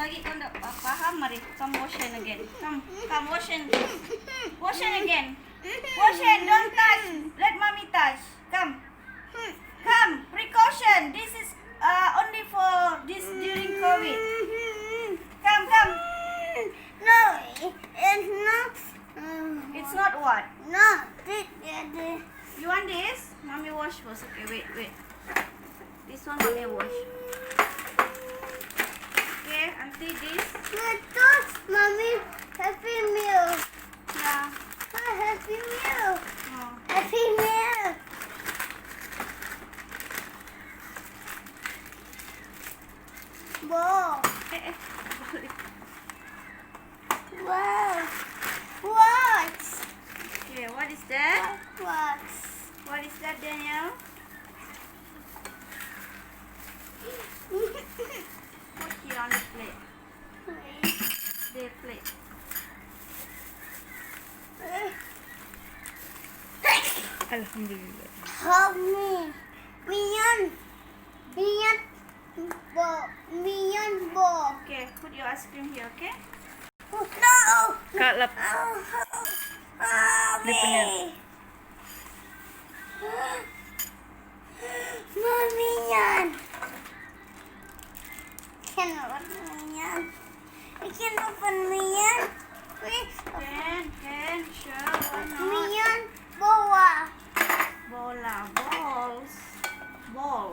lagi kau ndak paham, mari come wash hand again. Come wash hand. Wash hand again. Wash hand, don't touch. Let mommy touch. Come. Precaution. This is only for this during COVID. Come. No, it's not. It's not what? No, You want this? Mommy wash first. Okay, wait. This one mommy wash. Okay, auntie this. Mommy, Happy Meal. Yeah. Happy Meal. Oh. Happy Meal. Wow. Wow. What? Okay, what is that? What? What is that, Daniel? Put here on the plate. The plate. Alhamdulillah. Help me. Minion ball. Okay, put your ice cream here, okay? No. Kak lap. Mommy. Minion. Can open Minion. I can open Minion. Can, sure, why not? Minion boa. Balls. Ball.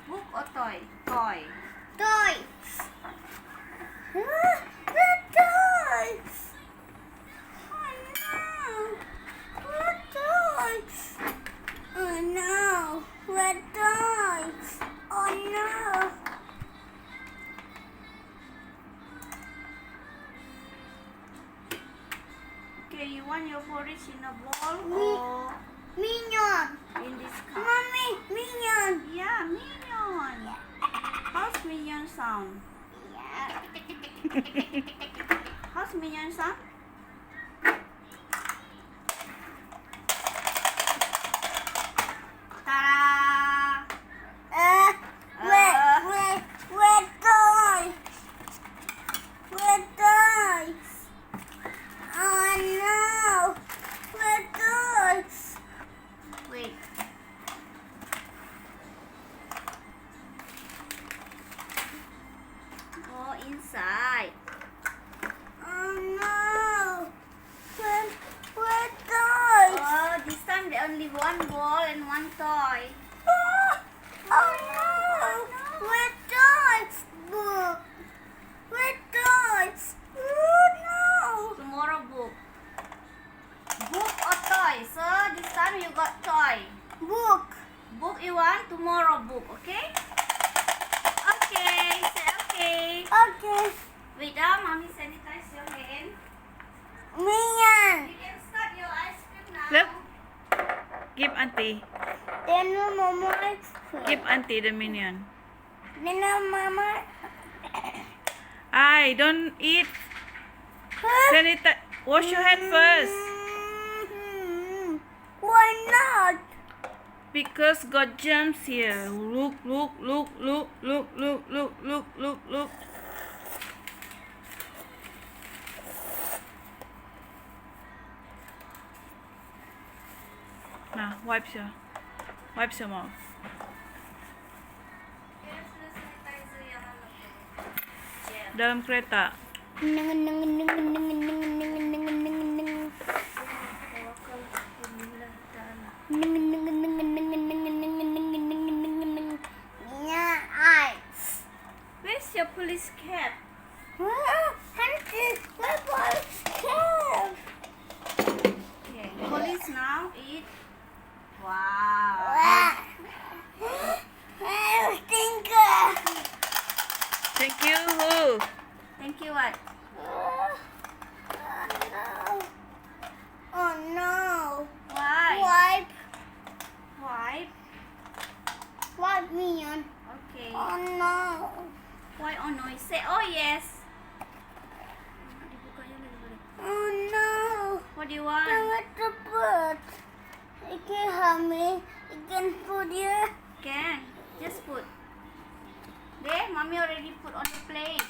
Book or toy? Toy. Toys. The toys. Oh no. What toys? Oh no. What toys? Oh no. Okay, you want your porridge in a bowl or Minion. in this cup? Mommy, Minion. Yeah, minion. How's minion sound? Yeah. How's minion sound? Ta-da! Where toys? Where toys? Oh no. Where toys? Wait. Go inside. Oh no. Where toys? Oh, this time there only one ball and one toy. Oh no. Where toys? Book. Where toys? Oh no. Tomorrow book. Book or toy? So this time you got toy. Book. Book you want? Tomorrow book, okay? Okay, say okay. Okay. Wait, mommy sanitize your hand. Minion. You can start your ice cream now. Look. Give auntie. Then mama ice cream. Give auntie the minion. Then mama. I don't eat. Sanitize. Wash your hand first. Why not? Because got germs here. Look. Now, wipes your mouth. Here's the sanitizer yang anak tu. Gel. Dalam kereta. Yeah, ice. Where's your police cap? Okay, police now eat. Wow. Thank you. Who? Thank you what? Oh no. Why? Wipe. Wipe. Wipe me on. Okay. Oh no. Why oh no? Say oh yes. Oh no. What do you I want? want to put. You can help me. You can put here. Can. Just put. There, mommy already put on the plate.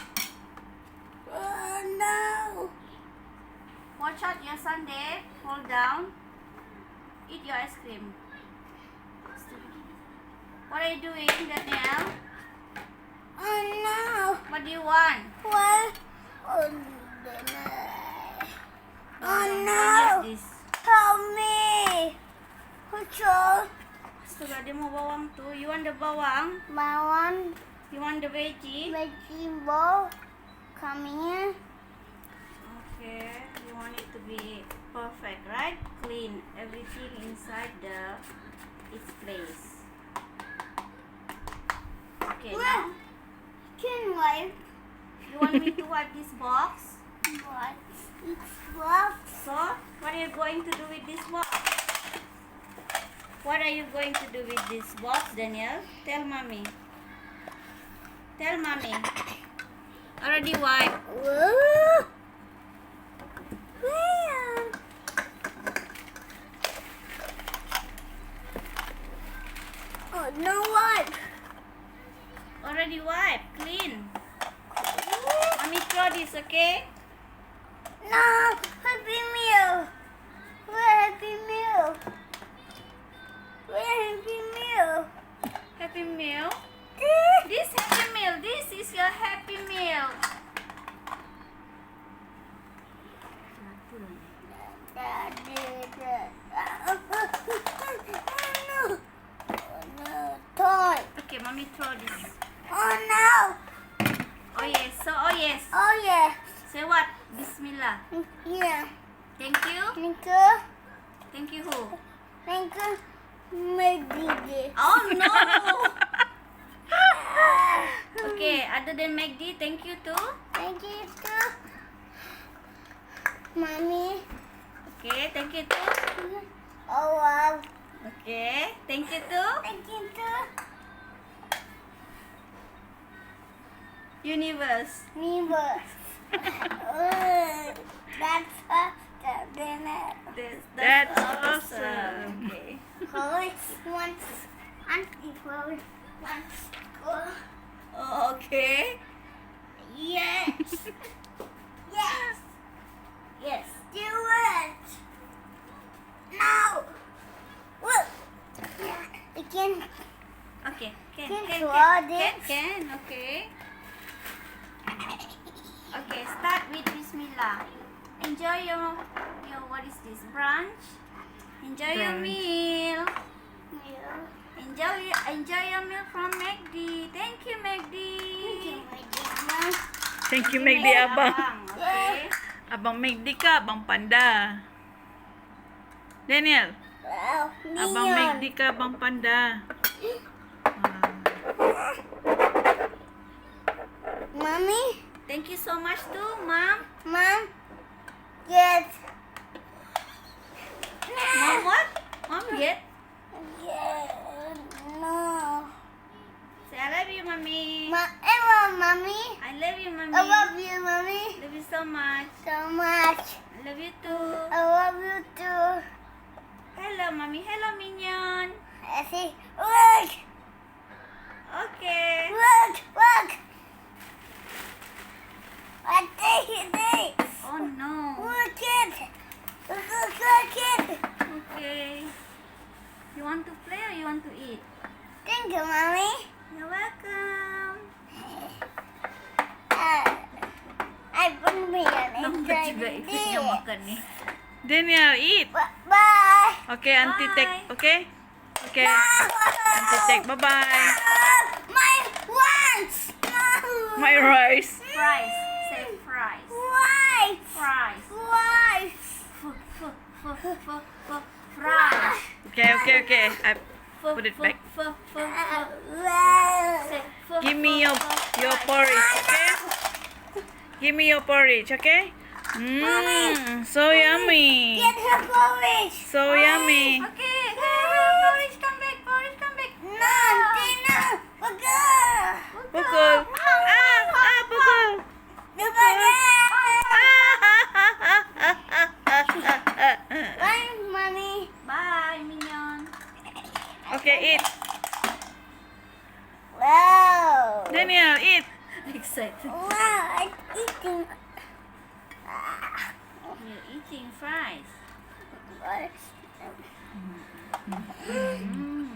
stand there, hold down, eat your ice cream. What are you doing, Daniel? Oh no. What do you want? What? Oh What no. is this? Help me. Control. Astaga, dia mau bawang tuh. You want the bawang? Bawang. You want the veggie? Vegetable. Come here. Okay, you want it to be perfect, right? Clean everything inside its place. Okay, now Can wipe. you want me to wipe this box? What? It's box. So, what are you going to do with this box? What are you going to do with this box, Daniel? Tell mommy. Tell mommy. Already wiped. Whoa. Man. Oh no what? Already wiped. Clean. Mommy throw this, okay? No, Happy Meal. Where Happy Meal? Where Happy Meal? Happy meal. This happy meal. This is your happy meal. Oh no, toy. Okay, mommy throw this. Oh no. Oh yes. So oh yes. Oh yeah. Say what? Bismillah. Yeah. Thank you. Thank you. Thank you who? Thank you. Maybe. Oh no. Okay, other than McD, thank you too. Thank you too. Mommy. Okay, thank you too. Oh wow. Okay, thank you too. Thank you too. Universe. Neighbor. That's faster than it. That's awesome. awesome. Okay. Chloe wants Auntie Chloe wants go. Okay. Yes. Yes. Yes. Do it. No. Look. Yeah. Again. Okay. Can. Can draw this? Can. Okay. Okay. Start with Bismillah. Enjoy your what is this? Brunch. Enjoy your Brunch. meal. Yeah. Enjoy your meal from McD. Thank you, McD. Thank you, McD abang. Okay. Abang McD ka, abang panda. Daniel, Wow. abang McD ka, abang panda. Mommy? Thank you so much too, Mom. Mom? Yes. Mom what? Mom yet? Yeah. No. Say I love you, Mommy. I love Mommy. I love you, Mommy. I love you, Mommy. Love you so much. So much. I love you too. I love you too. Hello, Mommy. Hello, Minion. I see. Look. Okay. Look. Look. I take it. Oh no. Look it. Look it. Okay. You want to play or you want to eat? Thank you, Mommy. You're welcome. I bring me an Lambat juga ikutnya inside makan nih. Daniel, eat. Bye. Okay, auntie take. Bye. Okay? Okay. Auntie take. Bye-bye. My lunch. My rice. Fries. Say fries. Rice. Fries. Rice. Fries. Okay. I put it back. Say Give me your porridge, okay? Give me your porridge, okay? So yummy. Get her porridge. So yummy. Okay. Porridge, come back. Porridge, come back. No, Tina. Pukul. Pukul. Pukul. Bye, Mommy. Bye, Minion. Okay, eat. Wow. Daniel, eat. Excited. Wow, I'm eating. You're eating fries.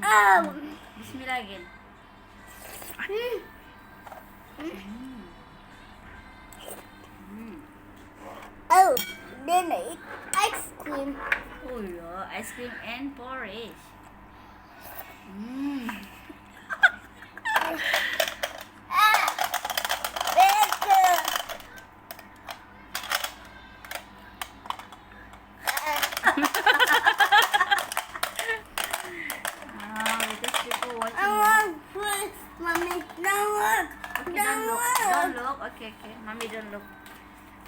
Oh. Bismillah again. Oh, then I eat ice cream. Oh yeah, ice cream and porridge. Better. Because people watching. I want food, mommy. Don't look. Okay, don't look. Don't look. Okay, okay. Mommy don't look.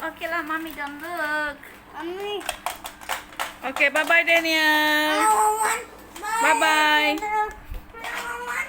Okay lah, mommy don't look. Mommy, Okay, bye-bye, Daniel. I want